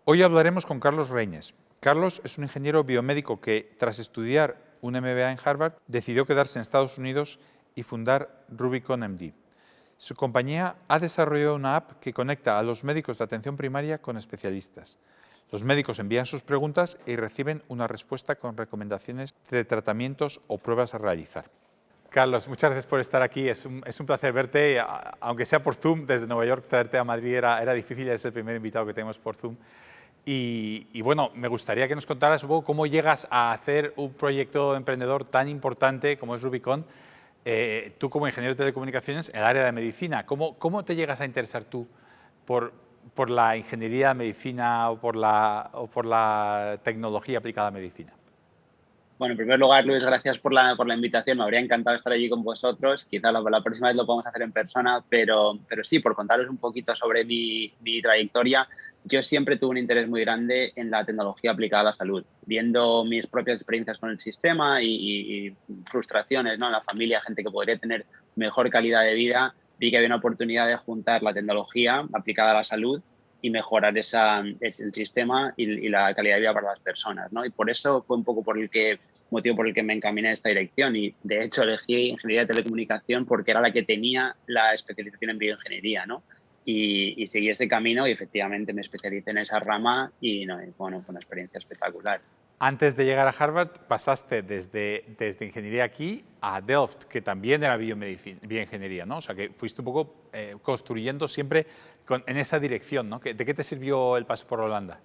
Hoy hablaremos con Carlos Reines. Carlos es un ingeniero biomédico que, tras estudiar un MBA en Harvard, decidió quedarse en Estados Unidos y fundar Rubicon MD. Su compañía ha desarrollado una app que conecta a los médicos de atención primaria con especialistas. Los médicos envían sus preguntas y reciben una respuesta con recomendaciones de tratamientos o pruebas a realizar. Carlos, muchas gracias por estar aquí. Es un placer verte, aunque sea por Zoom, desde Nueva York, traerte a Madrid era difícil, eres el primer invitado que tenemos por Zoom. Y bueno, me gustaría que nos contaras un poco cómo llegas a hacer un proyecto emprendedor tan importante como es Rubicon, tú como ingeniero de telecomunicaciones en el área de medicina. ¿Cómo te llegas a interesar tú por, por la ingeniería de medicina o por la tecnología aplicada a medicina? Bueno, en primer lugar, Luis, gracias por la invitación. Me habría encantado estar allí con vosotros. Quizá la próxima vez lo podemos hacer en persona, pero sí, por contaros un poquito sobre mi trayectoria. Yo siempre tuve un interés muy grande en la tecnología aplicada a la salud, viendo mis propias experiencias con el sistema y frustraciones, ¿no? En la familia, gente que podría tener mejor calidad de vida, vi que había una oportunidad de juntar la tecnología aplicada a la salud y mejorar el sistema y la calidad de vida para las personas, ¿no? Y por eso fue un poco motivo por el que me encaminé en esta dirección y de hecho elegí ingeniería de telecomunicación porque era la que tenía la especialización en bioingeniería, ¿no? Y seguí ese camino y efectivamente me especialicé en esa rama y no, bueno, fue una experiencia espectacular. Antes de llegar a Harvard, pasaste desde ingeniería aquí a Delft, que también era bioingeniería, ¿no? O sea, que fuiste un poco construyendo siempre en esa dirección, ¿no? ¿De qué te sirvió el paso por Holanda?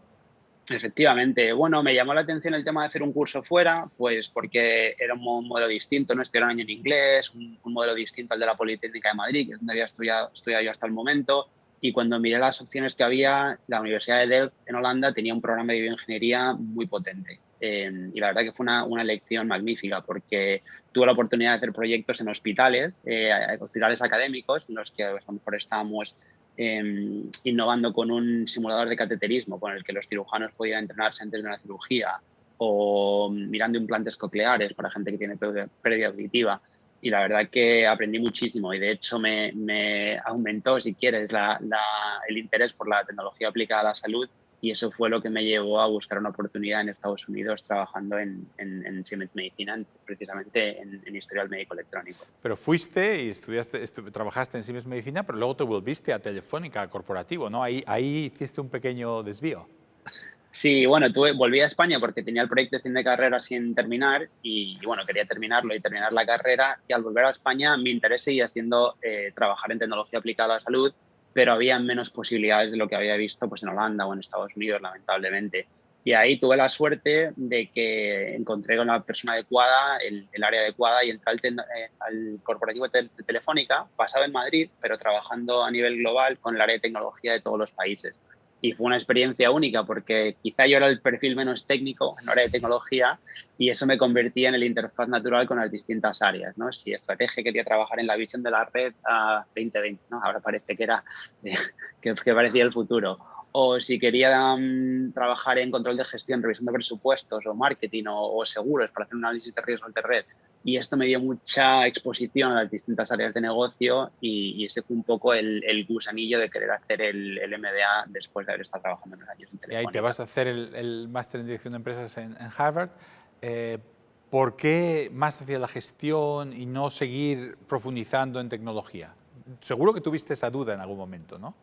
Efectivamente. Bueno, me llamó la atención el tema de hacer un curso fuera, pues porque era un modelo distinto, ¿no? Estudiar un año en inglés, un modelo distinto al de la Politécnica de Madrid, que es donde había estudiado yo hasta el momento. Y cuando miré las opciones que había, la Universidad de Delft en Holanda tenía un programa de bioingeniería muy potente. Y la verdad que fue una elección magnífica porque tuve la oportunidad de hacer proyectos en hospitales académicos, en los que a lo mejor estábamos innovando con un simulador de cateterismo con el que los cirujanos podían entrenarse antes de una cirugía o mirando implantes cocleares para gente que tiene pérdida auditiva. Y la verdad que aprendí muchísimo y de hecho me aumentó, si quieres, el interés por la tecnología aplicada a la salud y eso fue lo que me llevó a buscar una oportunidad en Estados Unidos trabajando en Siemens Medicina, precisamente en historial médico electrónico. Pero fuiste y trabajaste en Siemens Medicina, pero luego te volviste a Telefónica Corporativo, ¿no? Ahí hiciste un pequeño desvío. Sí, bueno, volví a España porque tenía el proyecto de fin de carrera sin terminar y, bueno, quería terminarlo y terminar la carrera y al volver a España mi interés seguía siendo trabajar en tecnología aplicada a la salud, pero había menos posibilidades de lo que había visto pues, en Holanda o en Estados Unidos, lamentablemente. Y ahí tuve la suerte de que encontré con la persona adecuada, el área adecuada y entré al corporativo de Telefónica, basado en Madrid, pero trabajando a nivel global con el área de tecnología de todos los países y fue una experiencia única porque quizá yo era el perfil menos técnico en hora de tecnología y eso me convertía en el interfaz natural con las distintas áreas, ¿no? Si estrategia quería trabajar en la visión de la red a 2020, ¿no? Ahora parece que era que parecía el futuro. O si quería trabajar en control de gestión, revisión de presupuestos o marketing o seguros para hacer un análisis de riesgos de red. Y esto me dio mucha exposición a las distintas áreas de negocio y ese fue un poco el gusanillo de querer hacer el MBA después de haber estado trabajando unos años en Y ahí te Telefónica. vas a hacer el máster en dirección de empresas en Harvard. Eh, ¿Por qué más hacia la gestión y no seguir profundizando en tecnología? Seguro que tuviste esa duda en algún momento, ¿no?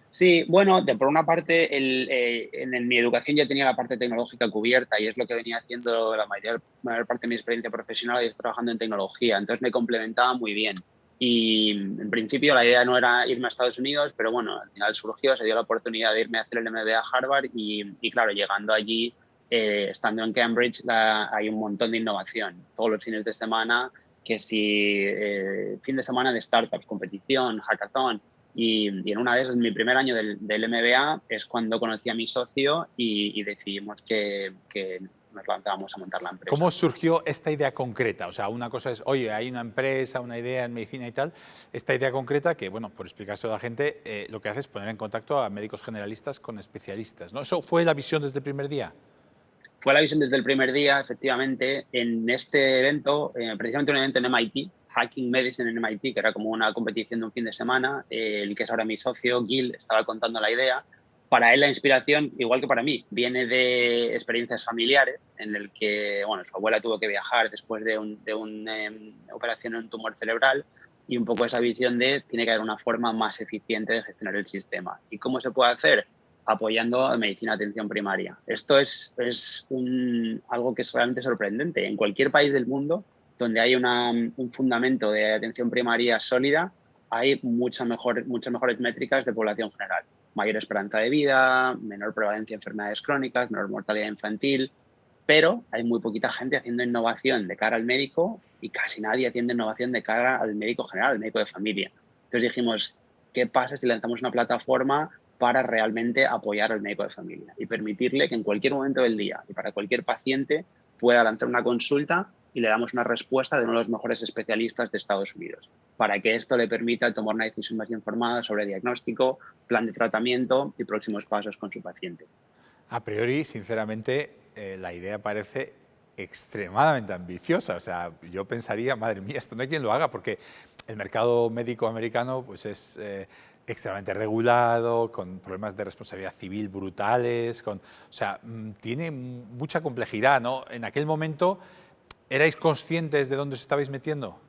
Sí, bueno, por una parte, mi educación ya tenía la parte tecnológica cubierta y es lo que venía haciendo la mayor parte de mi experiencia profesional y es trabajando en tecnología, entonces me complementaba muy bien. Y en principio la idea no era irme a Estados Unidos, pero bueno, al final surgió, se dio la oportunidad de irme a hacer el MBA a Harvard y claro, llegando allí, estando en Cambridge, hay un montón de innovación. Todos los fines de semana, que si fin de semana de startups, competición, hackathon, y en una vez, en mi primer año del MBA, es cuando conocí a mi socio y decidimos que nos lanzábamos a montar la ¿Cómo empresa. surgió esta idea concreta? O sea, una cosa es, oye, hay una empresa, una idea en medicina y tal. Esta idea concreta que, bueno, por explicárselo a la gente, lo que hace es poner en contacto a médicos generalistas con especialistas, ¿no? ¿Eso fue la visión desde el primer día? Fue la visión desde el primer día, efectivamente, en este evento, precisamente un evento en MIT, Hacking Medicine en MIT, que era como una competición de un fin de semana, el que es ahora mi socio, Gil, estaba contando la idea Para él la inspiración, igual que para mí, viene de experiencias familiares en el que, bueno, su abuela tuvo que viajar después de una operación en un tumor cerebral y un poco esa visión de tiene que haber una forma más eficiente de gestionar el sistema. ¿Y cómo se puede hacer? Apoyando a medicina de atención primaria. Esto es algo que es realmente sorprendente. En cualquier país del mundo donde hay un fundamento de atención primaria sólida, hay muchas mejores métricas de población general. Mayor esperanza de vida, menor prevalencia de enfermedades crónicas, menor mortalidad infantil, pero hay muy poquita gente haciendo innovación de cara al médico y casi nadie haciendo innovación de cara al médico general, al médico de familia. Entonces dijimos, ¿qué pasa si lanzamos una plataforma para realmente apoyar al médico de familia y permitirle que en cualquier momento del día y para cualquier paciente pueda lanzar una consulta y le damos una respuesta de uno de los mejores especialistas de Estados Unidos, para que esto le permita tomar una decisión más informada sobre diagnóstico, plan de tratamiento y próximos pasos con su paciente? A priori, sinceramente, la idea parece extremadamente ambiciosa. O sea, yo pensaría, madre mía, esto no hay quien lo haga, porque el mercado médico americano pues, es extremadamente regulado, con problemas de responsabilidad civil brutales, o sea, tiene mucha complejidad, ¿no? En aquel momento, ¿erais conscientes de dónde os estabais metiendo?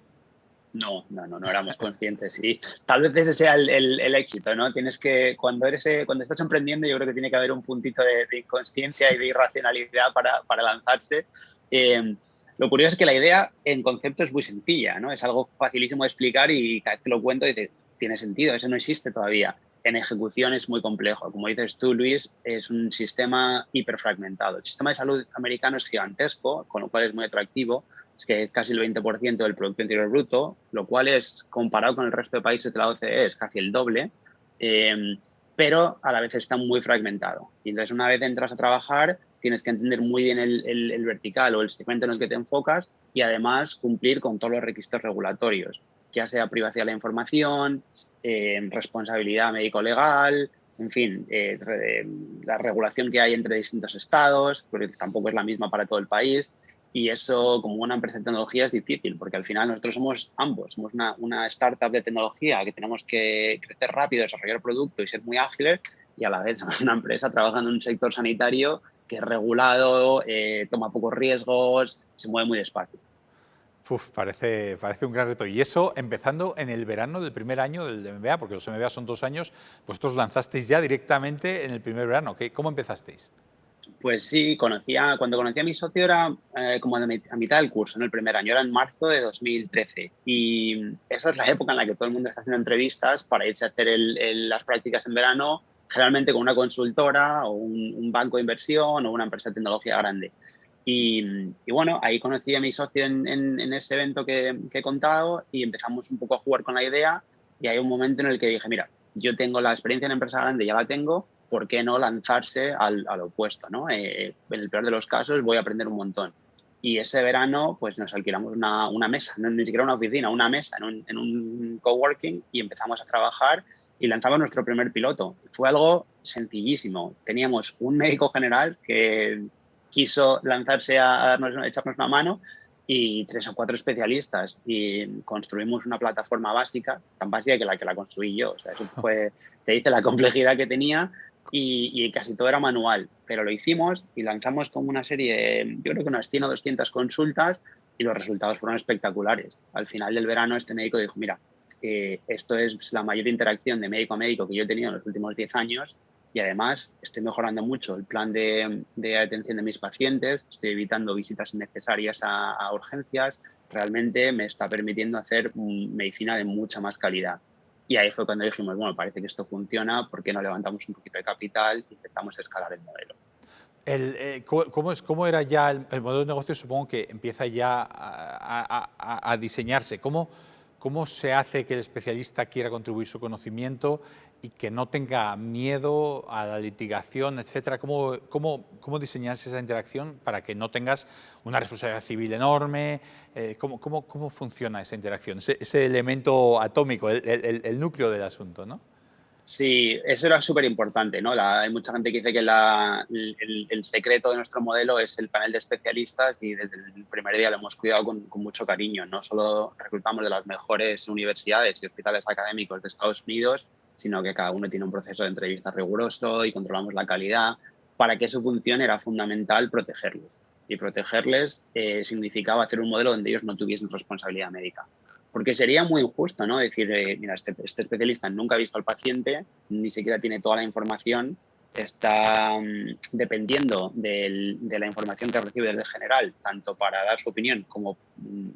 No éramos conscientes. Y tal vez ese sea el éxito, ¿no? Tienes que, cuando estás emprendiendo, yo creo que tiene que haber un puntito de inconsciencia y de irracionalidad para lanzarse. Eh, lo curioso es que la idea en concepto es muy sencilla, ¿no? Es algo facilísimo de explicar y cada vez que lo cuento dices, tiene sentido, eso no existe todavía. En ejecución es muy complejo. Como dices tú, Luis, es un sistema hiperfragmentado. El sistema de salud americano es gigantesco, con lo cual es muy atractivo, es que es casi el 20% del Producto Interior Bruto, lo cual es, comparado con el resto de países de la OCDE, es casi el doble, eh, pero a la vez está muy fragmentado. Y entonces una vez entras a trabajar, tienes que entender muy bien el vertical o el segmento en el que te enfocas y además cumplir con todos los requisitos regulatorios, ya sea privacidad de la información, responsabilidad médico-legal, en fin, la regulación que hay entre distintos estados, porque tampoco es la misma para todo el país. Y eso, como una empresa de tecnología, es difícil, porque al final nosotros somos ambos. Somos una startup de tecnología que tenemos que crecer rápido, desarrollar producto y ser muy ágiles, y a la vez somos una empresa trabajando en un sector sanitario que es regulado, toma pocos riesgos, se mueve muy despacio. Uf, parece un gran reto. Y eso empezando en el verano del primer año del MBA, porque los MBA son 2 años, vosotros lanzasteis ya directamente en el primer verano. ¿Cómo empezasteis? Pues sí, cuando conocí a mi socio era como a mitad del curso, en el primer año, era en marzo de 2013. Y esa es la época en la que todo el mundo está haciendo entrevistas para irse a hacer las prácticas en verano, generalmente con una consultora o un banco de inversión o una empresa de tecnología grande. Y bueno, ahí conocí a mi socio en ese evento que he contado y empezamos un poco a jugar con la idea. Y hay un momento en el que dije, mira, yo tengo la experiencia en empresa grande, ya la tengo, ¿por qué no lanzarse al opuesto? ¿No? En el peor de los casos voy a aprender un montón. Y ese verano pues nos alquilamos una mesa, no, ni siquiera una oficina, una mesa en un coworking y empezamos a trabajar y lanzamos nuestro primer piloto. Fue algo sencillísimo. Teníamos un médico general que quiso lanzarse a echarnos una mano y 3 o 4 especialistas y construimos una plataforma básica, tan básica que la construí yo. O sea, eso fue, te dice la complejidad que tenía y casi todo era manual, pero lo hicimos y lanzamos como una serie, yo creo que unas 100 o 200 consultas y los resultados fueron espectaculares. Al final del verano este médico dijo, mira, esto es la mayor interacción de médico a médico que yo he tenido en los últimos 10 años y además estoy mejorando mucho el plan de atención de mis pacientes, estoy evitando visitas innecesarias a urgencias, realmente me está permitiendo hacer medicina de mucha más calidad. Y ahí fue cuando dijimos, bueno, parece que esto funciona, ¿por qué no levantamos un poquito de capital y empezamos a escalar el modelo? ¿Cómo era ya el modelo de negocio? Supongo que empieza ya a diseñarse. ¿Cómo se hace que el especialista quiera contribuir su conocimiento y que no tenga miedo a la litigación, etcétera? ¿Cómo diseñas esa interacción para que no tengas una responsabilidad civil enorme? ¿Cómo funciona esa interacción? Ese elemento atómico, el núcleo del asunto, ¿no? Sí, eso era súper importante, ¿no? Hay mucha gente que dice que el secreto de nuestro modelo es el panel de especialistas y desde el primer día lo hemos cuidado con mucho cariño. No solo reclutamos de las mejores universidades y hospitales académicos de Estados Unidos, sino que cada uno tiene un proceso de entrevista riguroso y controlamos la calidad. Para que eso funcione era fundamental protegerlos. Y protegerles significaba hacer un modelo donde ellos no tuviesen responsabilidad médica. Porque sería muy injusto, ¿no? Decir, mira, este especialista nunca ha visto al paciente, ni siquiera tiene toda la información, está dependiendo de la información que recibe del general, tanto para dar su opinión como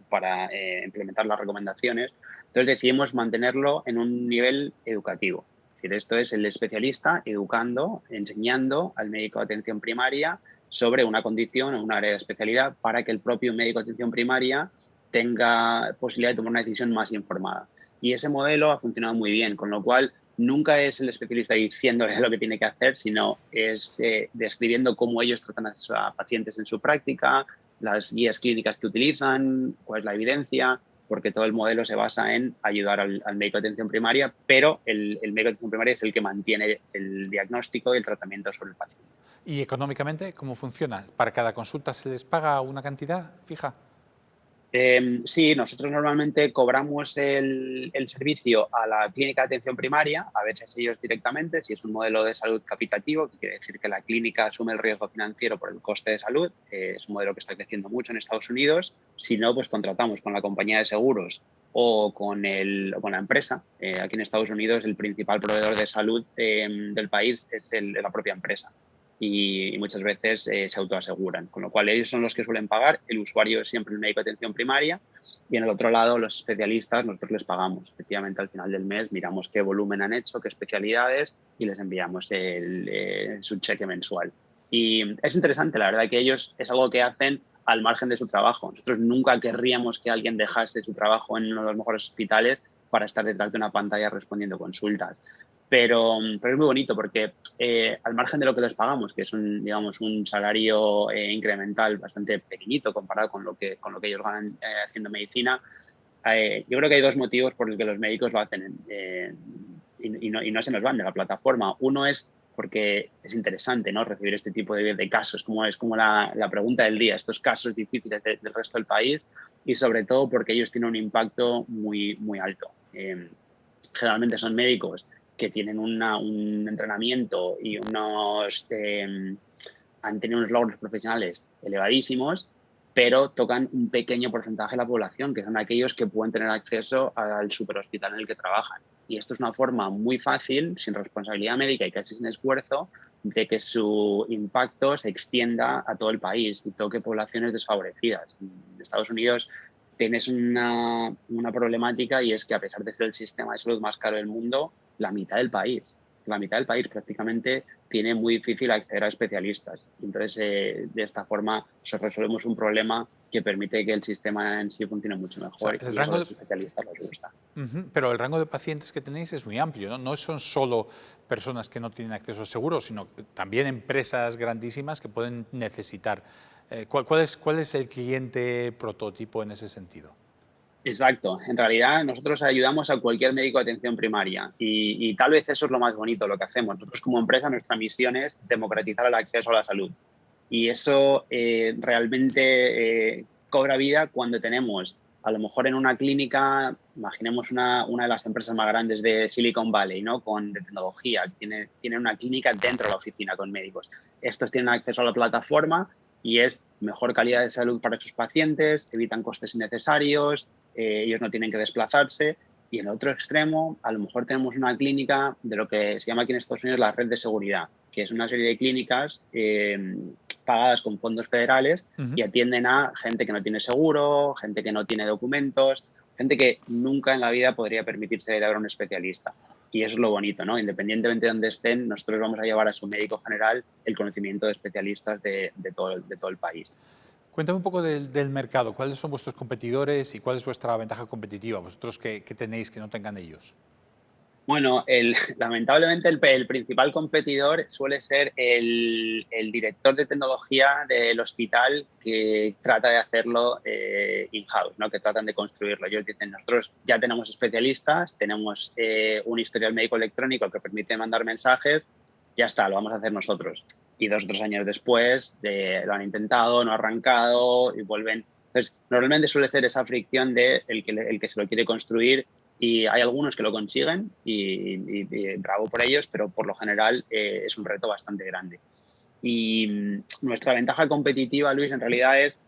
para implementar las recomendaciones. Entonces decidimos mantenerlo en un nivel educativo. Es decir, esto es el especialista educando, enseñando al médico de atención primaria sobre una condición o un área de especialidad para que el propio médico de atención primaria tenga posibilidad de tomar una decisión más informada. Y ese modelo ha funcionado muy bien, con lo cual nunca es el especialista diciéndole lo que tiene que hacer, sino es describiendo cómo ellos tratan a pacientes en su práctica, las guías clínicas que utilizan, cuál es la evidencia, porque todo el modelo se basa en ayudar al médico de atención primaria, pero el médico de atención primaria es el que mantiene el diagnóstico y el tratamiento sobre el paciente. ¿Y económicamente cómo funciona? ¿Para cada consulta se les paga una cantidad fija? Sí, nosotros normalmente cobramos el servicio a la clínica de atención primaria, a veces ellos directamente, si es un modelo de salud capitativo, que quiere decir que la clínica asume el riesgo financiero por el coste de salud, es un modelo que está creciendo mucho en Estados Unidos. Si no, pues contratamos con la compañía de seguros o con la empresa. Aquí en Estados Unidos el principal proveedor de salud del país es la propia empresa. Y muchas veces se autoaseguran, con lo cual ellos son los que suelen pagar, el usuario es siempre el médico de atención primaria y en el otro lado los especialistas nosotros les pagamos. Efectivamente al final del mes miramos qué volumen han hecho, qué especialidades y les enviamos su cheque mensual. Y es interesante, la verdad que ellos es algo que hacen al margen de su trabajo. Nosotros nunca querríamos que alguien dejase su trabajo en uno de los mejores hospitales para estar detrás de una pantalla respondiendo consultas. Pero es muy bonito porque al margen de lo que les pagamos, que es un salario incremental bastante pequeñito comparado con lo que ellos ganan haciendo medicina, yo creo que hay dos motivos por los que los médicos lo hacen y no se nos van de la plataforma. Uno es porque es interesante, ¿no? Recibir este tipo de casos, es como la pregunta del día, estos casos difíciles del resto del país y sobre todo porque ellos tienen un impacto muy, muy alto. Generalmente son médicos que tienen un entrenamiento y han tenido unos logros profesionales elevadísimos, pero tocan un pequeño porcentaje de la población, que son aquellos que pueden tener acceso al superhospital en el que trabajan. Y esto es una forma muy fácil, sin responsabilidad médica y casi sin esfuerzo, de que su impacto se extienda a todo el país y toque poblaciones desfavorecidas. En Estados Unidos tienes una problemática y es que a pesar de ser el sistema de salud más caro del mundo, la mitad del país prácticamente tiene muy difícil acceder a especialistas. Entonces, de esta forma, resolvemos un problema que permite que el sistema en sí funcione mucho O sea, mejor y eso a los especialistas les gusta. Pero el rango de pacientes que tenéis es muy amplio, ¿no? No son solo personas que no tienen acceso al seguro, sino también empresas grandísimas que pueden necesitar. ¿Cuál es el cliente prototipo en ese sentido? Exacto. En realidad, nosotros ayudamos a cualquier médico de atención primaria y tal vez eso es lo más bonito, lo que hacemos. Nosotros como empresa, nuestra misión es democratizar el acceso a la salud. Y eso realmente cobra vida cuando tenemos, a lo mejor en una clínica, imaginemos una de las empresas más grandes de Silicon Valley, ¿no? De tecnología, tiene una clínica dentro de la oficina con médicos. Estos tienen acceso a la plataforma y es mejor calidad de salud para sus pacientes, evitan costes innecesarios, ellos no tienen que desplazarse. Y en el otro extremo, a lo mejor tenemos una clínica de lo que se llama aquí en Estados Unidos la red de seguridad, que es una serie de clínicas pagadas con fondos federales y atienden a gente que no tiene seguro, gente que no tiene documentos, gente que nunca en la vida podría permitirse ir a ver a un especialista. Y eso es lo bonito, ¿no? Independientemente de donde estén, nosotros vamos a llevar a su médico general el conocimiento de especialistas de todo el país. Cuéntame un poco del mercado. ¿Cuáles son vuestros competidores y cuál es vuestra ventaja competitiva? ¿Vosotros qué tenéis que no tengan ellos? Bueno, lamentablemente el principal competidor suele ser el director de tecnología del hospital que trata de hacerlo in-house, ¿no? Que tratan de construirlo. Ellos dicen, nosotros ya tenemos especialistas, tenemos un historial médico electrónico que permite mandar mensajes, ya está, lo vamos a hacer nosotros. Y 2 o 3 años después lo han intentado, no ha arrancado y vuelven. Entonces, normalmente suele ser esa fricción de el que se lo quiere construir Y hay algunos que lo consiguen y bravo por ellos, pero por lo general es un reto bastante grande. Y nuestra ventaja competitiva, Luis, en realidad es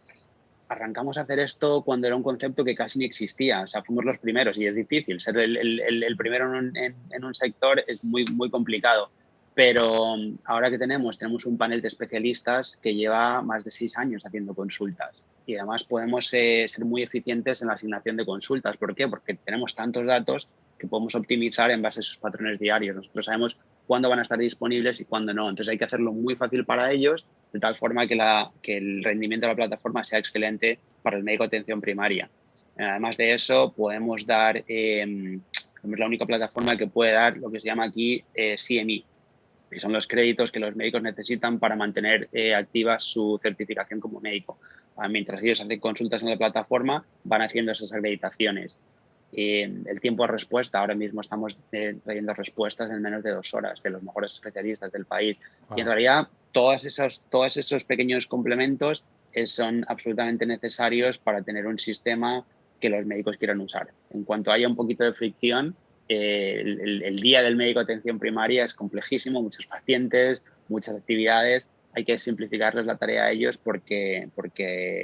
arrancamos a hacer esto cuando era un concepto que casi ni existía. O sea, fuimos los primeros y es difícil. Ser el primero en un sector es muy, muy complicado. Pero ahora que tenemos un panel de especialistas que lleva más de 6 años haciendo consultas. Y además podemos ser muy eficientes en la asignación de consultas. ¿Por qué? Porque tenemos tantos datos que podemos optimizar en base a sus patrones diarios. Nosotros sabemos cuándo van a estar disponibles y cuándo no. Entonces hay que hacerlo muy fácil para ellos de tal forma que el rendimiento de la plataforma sea excelente para el médico de atención primaria. Además de eso, podemos dar, somos la única plataforma que puede dar lo que se llama aquí CME, que son los créditos que los médicos necesitan para mantener activa su certificación como médico. Mientras ellos hacen consultas en la plataforma, van haciendo esas acreditaciones. El tiempo de respuesta, ahora mismo estamos trayendo respuestas en menos de 2 horas de los mejores especialistas del país. Wow. Y en realidad, todos esos pequeños complementos son absolutamente necesarios para tener un sistema que los médicos quieran usar. En cuanto haya un poquito de fricción, el día del médico de atención primaria es complejísimo, muchos pacientes, muchas actividades. Hay que simplificarles la tarea a ellos porque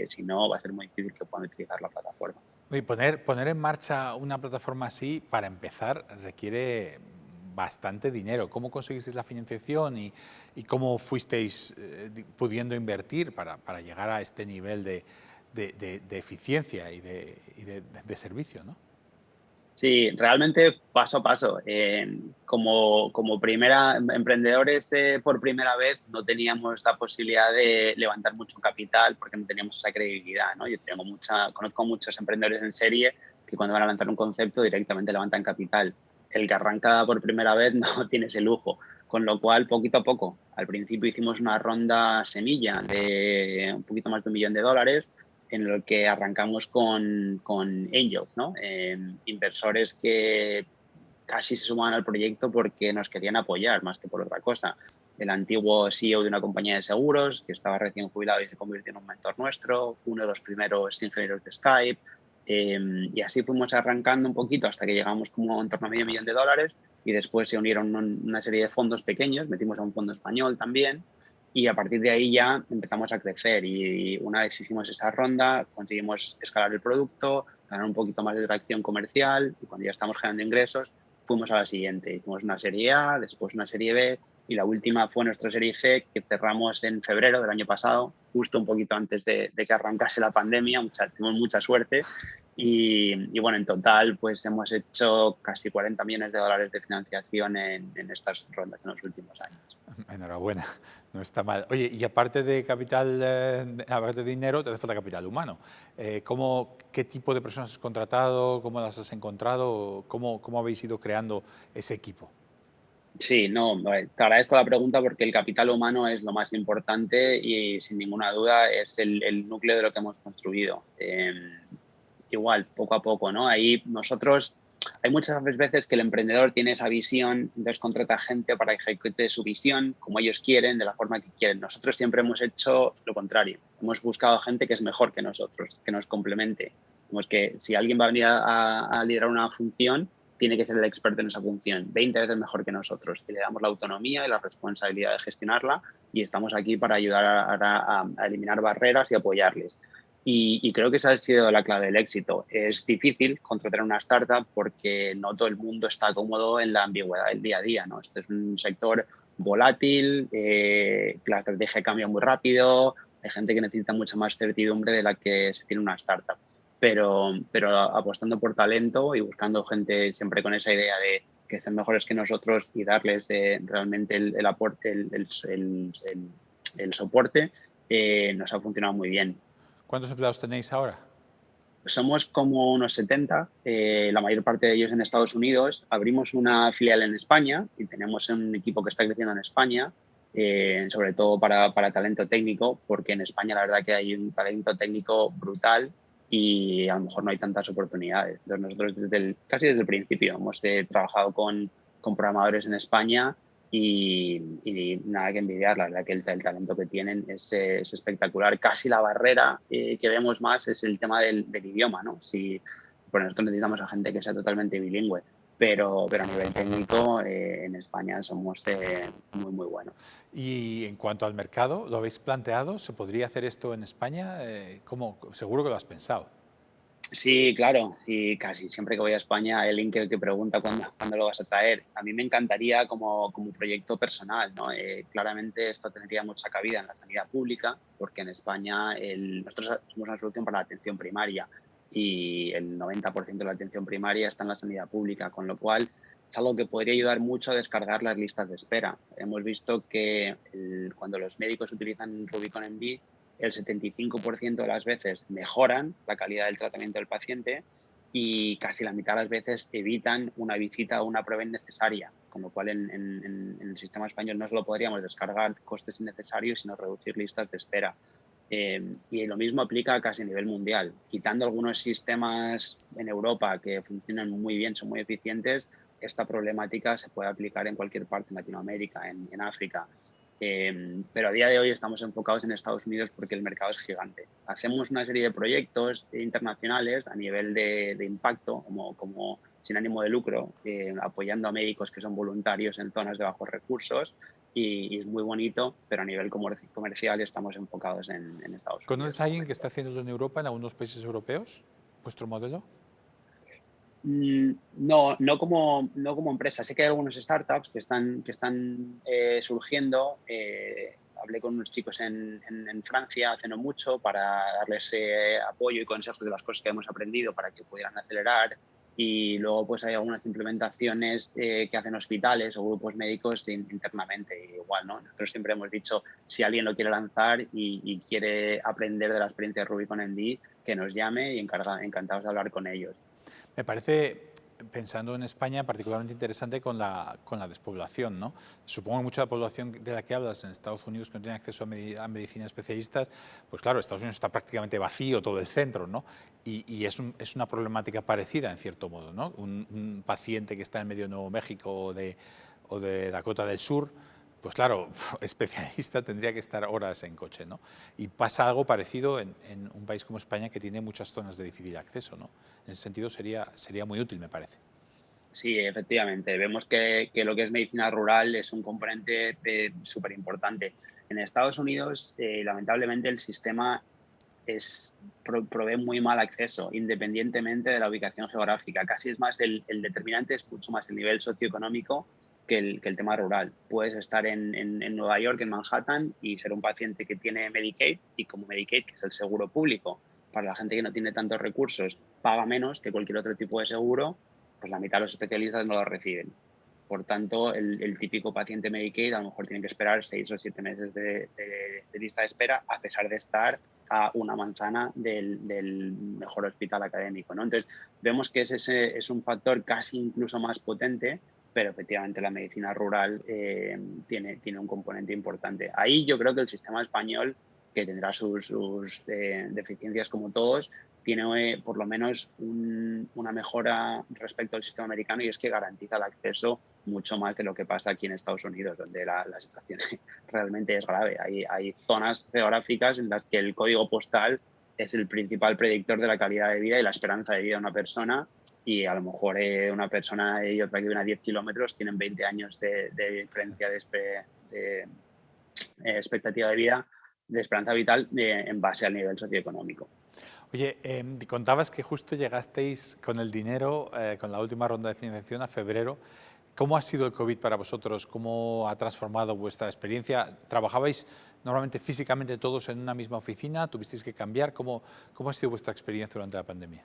si no va a ser muy difícil que puedan utilizar la plataforma. Y poner en marcha una plataforma así, para empezar, requiere bastante dinero. ¿Cómo conseguisteis la financiación y cómo fuisteis pudiendo invertir para llegar a este nivel de eficiencia y de servicio, ¿no? Sí, realmente paso a paso. Como emprendedores por primera vez no teníamos la posibilidad de levantar mucho capital porque no teníamos esa credibilidad, ¿no? Yo conozco muchos emprendedores en serie que cuando van a lanzar un concepto directamente levantan capital. El que arranca por primera vez no tiene ese lujo, con lo cual poquito a poco. Al principio hicimos una ronda semilla de un poquito más de $1 millón en lo que arrancamos con angels, ¿no? Inversores que casi se sumaban al proyecto porque nos querían apoyar más que por otra cosa. El antiguo CEO de una compañía de seguros que estaba recién jubilado y se convirtió en un mentor nuestro, uno de los primeros ingenieros de Skype, y así fuimos arrancando un poquito hasta que llegamos como en torno a $500,000 y después se unieron una serie de fondos pequeños, metimos a un fondo español también y a partir de ahí ya empezamos a crecer y una vez hicimos esa ronda conseguimos escalar el producto, ganar un poquito más de tracción comercial y cuando ya estamos generando ingresos fuimos a la siguiente. Hicimos una serie A, después una serie B y la última fue nuestra serie C que cerramos en febrero del año pasado, justo un poquito antes de que arrancase la pandemia. Tuvimos mucha suerte y bueno, en total pues hemos hecho casi $40 millones de financiación en estas rondas en los últimos años. Enhorabuena, no está mal. Oye, y aparte de capital, aparte de dinero, te hace falta capital humano. ¿Qué tipo de personas has contratado? ¿Cómo las has encontrado? ¿Cómo habéis ido creando ese equipo? Sí, no, te agradezco la pregunta porque el capital humano es lo más importante y sin ninguna duda es el núcleo de lo que hemos construido. Igual, poco a poco, ¿no? Ahí nosotros, hay muchas veces que el emprendedor tiene esa visión, entonces contrata gente para que ejecute su visión como ellos quieren, de la forma que quieren. Nosotros siempre hemos hecho lo contrario. Hemos buscado gente que es mejor que nosotros, que nos complemente. Como es que si alguien va a venir a liderar una función, tiene que ser el experto en esa función, 20 veces mejor que nosotros. Y le damos la autonomía y la responsabilidad de gestionarla y estamos aquí para ayudar a eliminar barreras y apoyarles. Y creo que esa ha sido la clave del éxito. Es difícil contratar una startup porque no todo el mundo está cómodo en la ambigüedad del día a día, ¿no? Este es un sector volátil, la estrategia cambia muy rápido, hay gente que necesita mucha más certidumbre de la que se tiene una startup. Pero apostando por talento y buscando gente siempre con esa idea de que sean mejores que nosotros y darles realmente el aporte, el soporte, nos ha funcionado muy bien. ¿Cuántos empleados tenéis ahora? Somos como unos 70, la mayor parte de ellos en Estados Unidos. Abrimos una filial en España y tenemos un equipo que está creciendo en España, sobre todo para talento técnico, porque en España la verdad que hay un talento técnico brutal y a lo mejor no hay tantas oportunidades. Entonces nosotros casi desde el principio hemos trabajado con programadores en España y nada que envidiar, la verdad que el talento que tienen es espectacular. Casi la barrera que vemos más es el tema del idioma, ¿no? Si Porque nosotros necesitamos a gente que sea totalmente bilingüe. Pero a nivel técnico, en España somos muy, muy buenos. Y en cuanto al mercado, ¿lo habéis planteado? ¿Se podría hacer esto en España? ¿Cómo? Seguro que lo has pensado. Sí, claro, y casi siempre que voy a España hay alguien que pregunta cuándo lo vas a traer. A mí me encantaría como proyecto personal, ¿no? Claramente esto tendría mucha cabida en la sanidad pública, porque en España nosotros somos una solución para la atención primaria y el 90% de la atención primaria está en la sanidad pública, con lo cual es algo que podría ayudar mucho a descargar las listas de espera. Hemos visto que cuando los médicos utilizan Rubicon MD, el 75% de las veces mejoran la calidad del tratamiento del paciente y casi la mitad de las veces evitan una visita o una prueba innecesaria, con lo cual en el sistema español no solo podríamos descargar costes innecesarios, sino reducir listas de espera. Y lo mismo aplica casi a nivel mundial. Quitando algunos sistemas en Europa que funcionan muy bien, son muy eficientes, esta problemática se puede aplicar en cualquier parte, en Latinoamérica, en África. Pero a día de hoy estamos enfocados en Estados Unidos porque el mercado es gigante. Hacemos una serie de proyectos internacionales a nivel de impacto, como sin ánimo de lucro, apoyando a médicos que son voluntarios en zonas de bajos recursos y es muy bonito, pero a nivel comercial estamos enfocados en Estados Unidos ¿Conoces a de alguien que momento. está haciéndolo en Europa, en algunos países europeos? ¿Vuestro modelo? No, no como empresa. Sé que hay algunos startups que están surgiendo. Hablé con unos chicos en Francia hace no mucho para darles apoyo y consejos de las cosas que hemos aprendido para que pudieran acelerar. Y luego pues hay algunas implementaciones que hacen hospitales o grupos médicos internamente. Igual, ¿no? Nosotros siempre hemos dicho, si alguien lo quiere lanzar y quiere aprender de la experiencia de Rubicon ND, que nos llame y encantados de hablar con ellos. Me parece, pensando en España, particularmente interesante con la despoblación, ¿no? Supongo que mucha de la población de la que hablas en Estados Unidos que no tiene acceso a medicina especialistas, pues claro, Estados Unidos está prácticamente vacío todo el centro, ¿no? Y es una problemática parecida, en cierto modo, ¿no? Un paciente que está en medio de Nuevo México o de Dakota del Sur, pues claro, especialista tendría que estar horas en coche, ¿no? Y pasa algo parecido en un país como España que tiene muchas zonas de difícil acceso, ¿no? En ese sentido sería muy útil, me parece. Sí, efectivamente. Vemos que lo que es medicina rural es un componente súper importante. En Estados Unidos, lamentablemente, el sistema provee muy mal acceso, independientemente de la ubicación geográfica. Casi es más el determinante, es mucho más el nivel socioeconómico que el tema rural. Puedes estar en Nueva York, en Manhattan, y ser un paciente que tiene Medicaid, y como Medicaid, que es el seguro público, para la gente que no tiene tantos recursos, paga menos que cualquier otro tipo de seguro, pues la mitad de los especialistas no lo reciben. Por tanto, el típico paciente Medicaid a lo mejor tiene que esperar 6 o 7 meses de lista de espera, a pesar de estar a una manzana del mejor hospital académico, ¿no? Entonces, vemos que ese es un factor casi incluso más potente, pero efectivamente la medicina rural tiene un componente importante. Ahí yo creo que el sistema español, que tendrá sus deficiencias como todos, tiene por lo menos una mejora respecto al sistema americano, y es que garantiza el acceso mucho más de lo que pasa aquí en Estados Unidos, donde la situación realmente es grave. Hay zonas geográficas en las que el código postal es el principal predictor de la calidad de vida y la esperanza de vida de una persona, y a lo mejor una persona y otra que viene a 10 kilómetros tienen 20 años de diferencia de expectativa de vida, de esperanza vital, en base al nivel socioeconómico. Oye, contabas que justo llegasteis con el dinero, con la última ronda de financiación a febrero. ¿Cómo ha sido el COVID para vosotros? ¿Cómo ha transformado vuestra experiencia? ¿Trabajabais normalmente físicamente todos en una misma oficina? ¿Tuvisteis que cambiar? ¿Cómo ha sido vuestra experiencia durante la pandemia?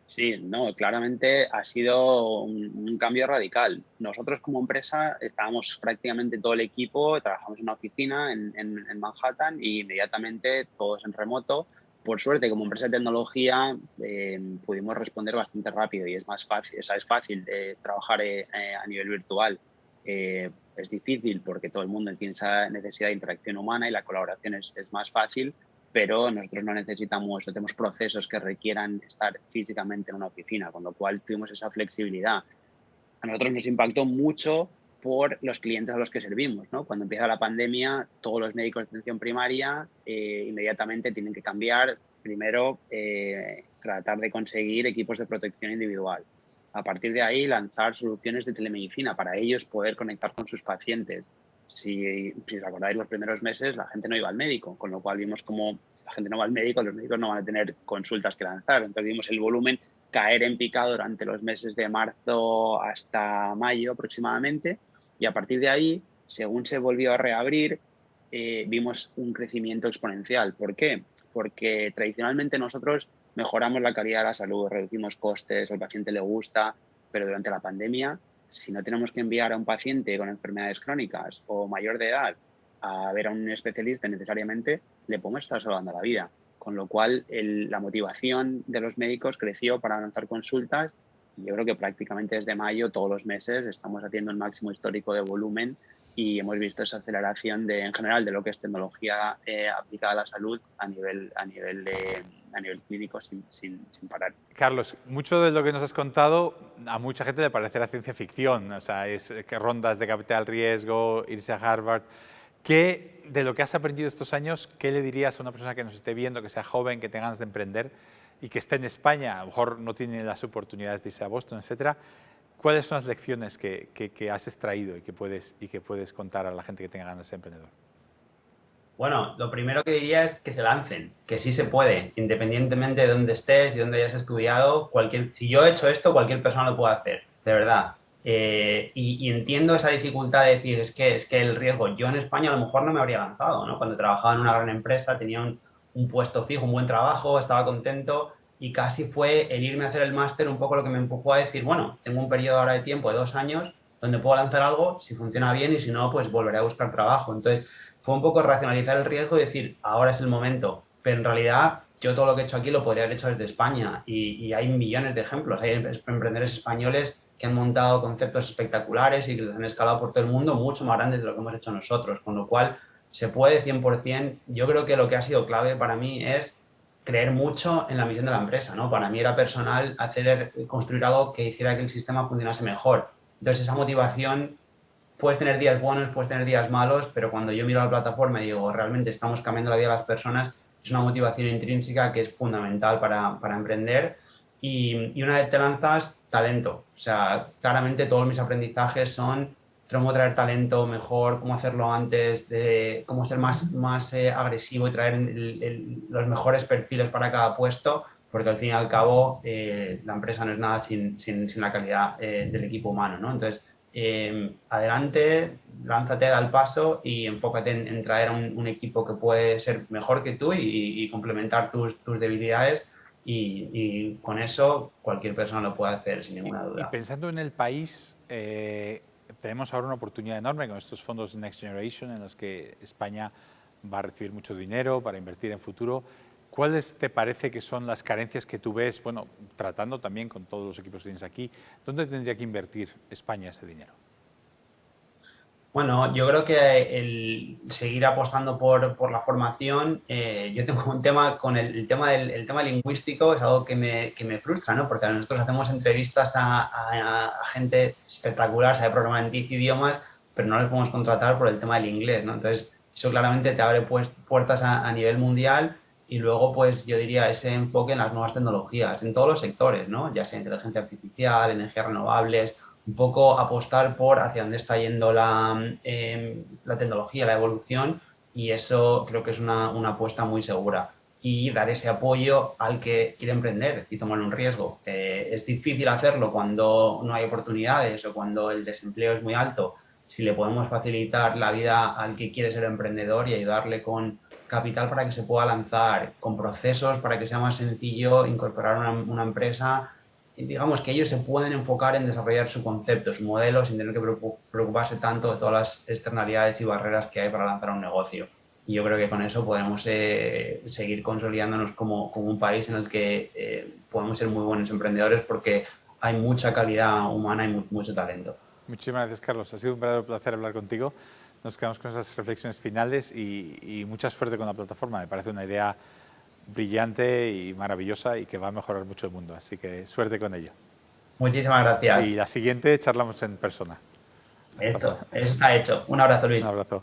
Sí, no, claramente ha sido un cambio radical. Nosotros como empresa estábamos prácticamente todo el equipo, trabajamos en una oficina en Manhattan, y inmediatamente todos en remoto. Por suerte, como empresa de tecnología, pudimos responder bastante rápido y es más fácil, o sea, es fácil trabajar a nivel virtual. Es difícil porque todo el mundo tiene esa necesidad de interacción humana y la colaboración es más fácil, pero nosotros no tenemos procesos que requieran estar físicamente en una oficina, con lo cual tuvimos esa flexibilidad. A nosotros nos impactó mucho por los clientes a los que servimos, ¿no? Cuando empieza la pandemia, todos los médicos de atención primaria inmediatamente tienen que cambiar primero tratar de conseguir equipos de protección individual. A partir de ahí, lanzar soluciones de telemedicina para ellos poder conectar con sus pacientes. Si os acordáis, los primeros meses la gente no iba al médico, con lo cual vimos como la gente no va al médico, los médicos no van a tener consultas que lanzar. Entonces vimos el volumen caer en picado durante los meses de marzo hasta mayo aproximadamente, y a partir de ahí, según se volvió a reabrir, vimos un crecimiento exponencial. ¿Por qué? Porque tradicionalmente nosotros mejoramos la calidad de la salud, reducimos costes, al paciente le gusta, pero durante la pandemia, si no tenemos que enviar a un paciente con enfermedades crónicas o mayor de edad a ver a un especialista necesariamente, le podemos estar salvando la vida. Con lo cual, la motivación de los médicos creció para lanzar consultas, y yo creo que prácticamente desde mayo, todos los meses, estamos haciendo el máximo histórico de volumen y hemos visto esa aceleración en general de lo que es tecnología aplicada a la salud a nivel clínico sin parar. Carlos, mucho de lo que nos has contado a mucha gente le parecerá ciencia ficción, o sea, es que rondas de capital riesgo, irse a Harvard. ¿Qué, de lo que has aprendido estos años, qué le dirías a una persona que nos esté viendo, que sea joven, que tenga ganas de emprender y que esté en España, a lo mejor no tiene las oportunidades de irse a Boston, etcétera? ¿Cuáles son las lecciones que has extraído y que puedes contar a la gente que tenga ganas de ser emprendedor? Bueno, lo primero que diría es que se lancen, que sí se puede, independientemente de dónde estés y dónde hayas estudiado. Si yo he hecho esto, cualquier persona lo puede hacer, de verdad. Y entiendo esa dificultad de decir, es que el riesgo, yo en España a lo mejor no me habría lanzado, ¿no? Cuando trabajaba en una gran empresa, tenía un puesto fijo, un buen trabajo, estaba contento, y casi fue el irme a hacer el máster un poco lo que me empujó a decir, bueno, tengo un periodo ahora de tiempo de 2 años donde puedo lanzar algo, si funciona bien, y si no, pues volveré a buscar trabajo. Entonces, fue un poco racionalizar el riesgo y decir, ahora es el momento. Pero en realidad, yo todo lo que he hecho aquí lo podría haber hecho desde España, y hay millones de ejemplos. Hay emprendedores españoles que han montado conceptos espectaculares y que los han escalado por todo el mundo, mucho más grandes de lo que hemos hecho nosotros, con lo cual se puede 100%. Yo creo que lo que ha sido clave para mí es creer mucho en la misión de la empresa, ¿no? Para mí era personal construir algo que hiciera que el sistema funcionase mejor. Entonces, esa motivación, puedes tener días buenos, puedes tener días malos, pero cuando yo miro la plataforma y digo, realmente estamos cambiando la vida de las personas, es una motivación intrínseca que es fundamental para emprender. Y una vez te lanzas, talento. O sea, claramente todos mis aprendizajes son cómo traer talento mejor, cómo hacerlo antes, cómo ser más agresivo y traer los mejores perfiles para cada puesto, porque al fin y al cabo la empresa no es nada sin la calidad del equipo humano, ¿no? Entonces, adelante, lánzate, da el paso y enfócate en traer un equipo que puede ser mejor que tú y complementar tus debilidades, y con eso cualquier persona lo puede hacer sin ninguna duda. Y pensando en el país, tenemos ahora una oportunidad enorme con estos fondos Next Generation en los que España va a recibir mucho dinero para invertir en futuro. ¿Cuáles te parece que son las carencias que tú ves, bueno, tratando también con todos los equipos que tienes aquí? ¿Dónde tendría que invertir España ese dinero? Bueno, yo creo que el seguir apostando por la formación, yo tengo un tema con el tema lingüístico, es algo que me frustra, ¿no? Porque nosotros hacemos entrevistas a gente espectacular, sabe programar en 10 idiomas, pero no les podemos contratar por el tema del inglés, ¿no? Entonces, eso claramente te abre puertas a nivel mundial. Y luego, pues yo diría ese enfoque en las nuevas tecnologías, en todos los sectores, ¿no? Ya sea inteligencia artificial, energías renovables, un poco apostar por hacia dónde está yendo la tecnología, la evolución, y eso creo que es una apuesta muy segura. Y dar ese apoyo al que quiere emprender y tomar un riesgo. Es difícil hacerlo cuando no hay oportunidades o cuando el desempleo es muy alto. Si le podemos facilitar la vida al que quiere ser emprendedor y ayudarle con capital para que se pueda lanzar, con procesos para que sea más sencillo incorporar una empresa, digamos que ellos se pueden enfocar en desarrollar su concepto, su modelo, sin tener que preocuparse tanto de todas las externalidades y barreras que hay para lanzar un negocio. Y yo creo que con eso podemos seguir consolidándonos como un país en el que podemos ser muy buenos emprendedores, porque hay mucha calidad humana y mucho talento. Muchísimas gracias, Carlos. Ha sido un verdadero placer hablar contigo. Nos quedamos con esas reflexiones finales y mucha suerte con la plataforma. Me parece una idea brillante y maravillosa y que va a mejorar mucho el mundo. Así que suerte con ello. Muchísimas gracias. Y la siguiente charlamos en persona. Esto está hecho. Un abrazo, Luis. Un abrazo.